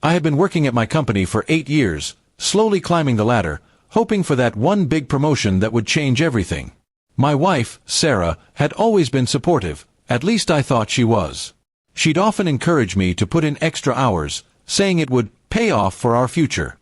I had been working at my company for 8 years, slowly climbing the ladder, hoping for that one big promotion that would change everything. My wife, Sarah, had always been supportive, at least I thought she was. She'd often encourage me to put in extra hours, saying it would pay off for our future.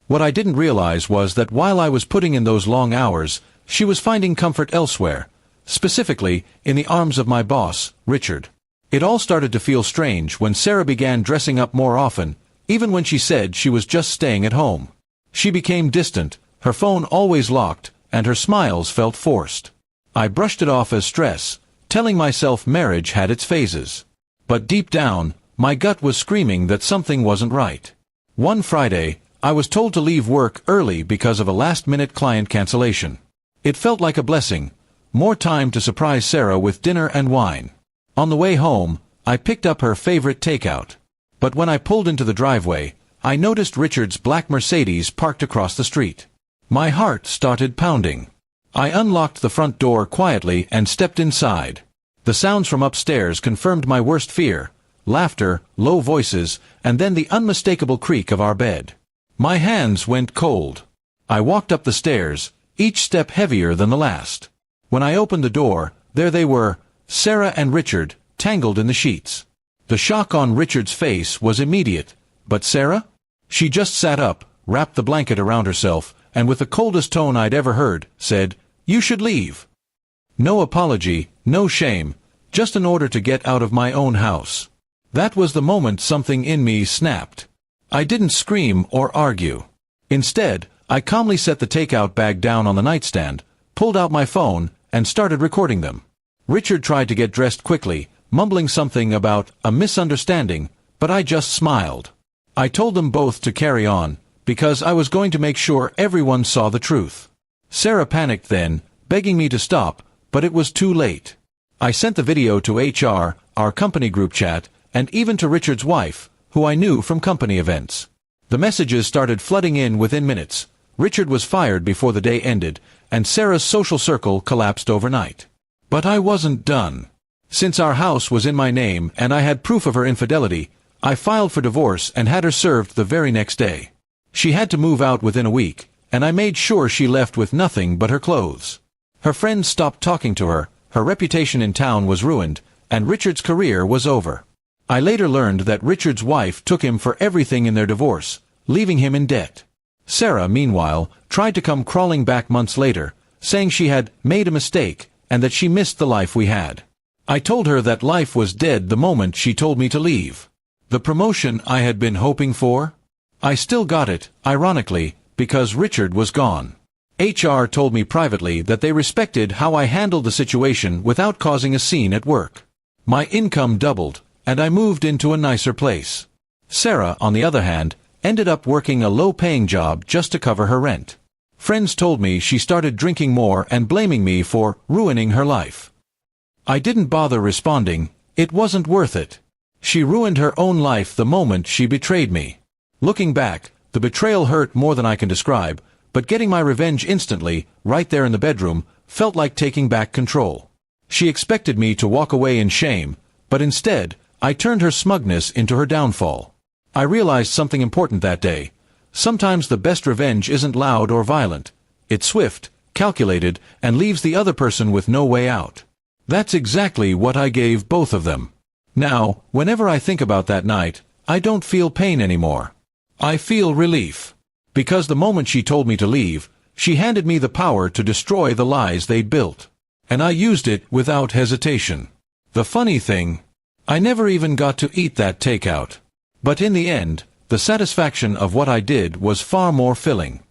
What I didn't realize was that while I was putting in those long hours, she was finding comfort elsewhere, specifically in the arms of my boss, Richard. It all started to feel strange when Sarah began dressing up more often, even when she said she was just staying at home. She became distant, her phone always locked, and her smiles felt forced. I brushed it off as stress, telling myself marriage had its phases. But deep down, my gut was screaming that something wasn't right. One Friday, I was told to leave work early because of a last-minute client cancellation. It felt like a blessing, more time to surprise Sarah with dinner and wine. On the way home, I picked up her favorite takeout. But when I pulled into the driveway, I noticed Richard's black Mercedes parked across the street. My heart started pounding. I unlocked the front door quietly and stepped inside. The sounds from upstairs confirmed my worst fear: laughter, low voices, and then the unmistakable creak of our bed. My hands went cold. I walked up the stairs, each step heavier than the last. When I opened the door, there they were, Sarah and Richard, tangled in the sheets. The shock on Richard's face was immediate, but Sarah? She just sat up, wrapped the blanket around herself, and with the coldest tone I'd ever heard, said, "You should leave." No apology, no shame, just an order to get out of my own house. That was the moment something in me snapped. I didn't scream or argue. Instead, I calmly set the takeout bag down on the nightstand, pulled out my phone, and started recording them. Richard tried to get dressed quickly, mumbling something about a misunderstanding, but I just smiled. I told them both to carry on, because I was going to make sure everyone saw the truth. Sarah panicked then, begging me to stop, but it was too late. I sent the video to HR, our company group chat, and even to Richard's wife, who I knew from company events. The messages started flooding in within minutes. Richard was fired before the day ended, and Sarah's social circle collapsed overnight. But I wasn't done. Since our house was in my name and I had proof of her infidelity, I filed for divorce and had her served the very next day. She had to move out within a week, and I made sure she left with nothing but her clothes. Her friends stopped talking to her, her reputation in town was ruined, and Richard's career was over. I later learned that Richard's wife took him for everything in their divorce, leaving him in debt. Sarah, meanwhile, tried to come crawling back months later, saying she had made a mistake and that she missed the life we had. I told her that life was dead the moment she told me to leave. The promotion I had been hoping for? I still got it, ironically, because Richard was gone. HR told me privately that they respected how I handled the situation without causing a scene at work. My income doubled, and I moved into a nicer place. Sarah, on the other hand, ended up working a low-paying job just to cover her rent. Friends told me she started drinking more and blaming me for ruining her life. I didn't bother responding. It wasn't worth it. She ruined her own life the moment she betrayed me. Looking back, the betrayal hurt more than I can describe, but getting my revenge instantly, right there in the bedroom, felt like taking back control. She expected me to walk away in shame, but instead, I turned her smugness into her downfall. I realized something important that day. Sometimes the best revenge isn't loud or violent. It's swift, calculated, and leaves the other person with no way out. That's exactly what I gave both of them. Now, whenever I think about that night, I don't feel pain anymore. I feel relief. Because the moment she told me to leave, she handed me the power to destroy the lies they'd built. And I used it without hesitation. The funny thing, I never even got to eat that takeout. But in the end, the satisfaction of what I did was far more filling.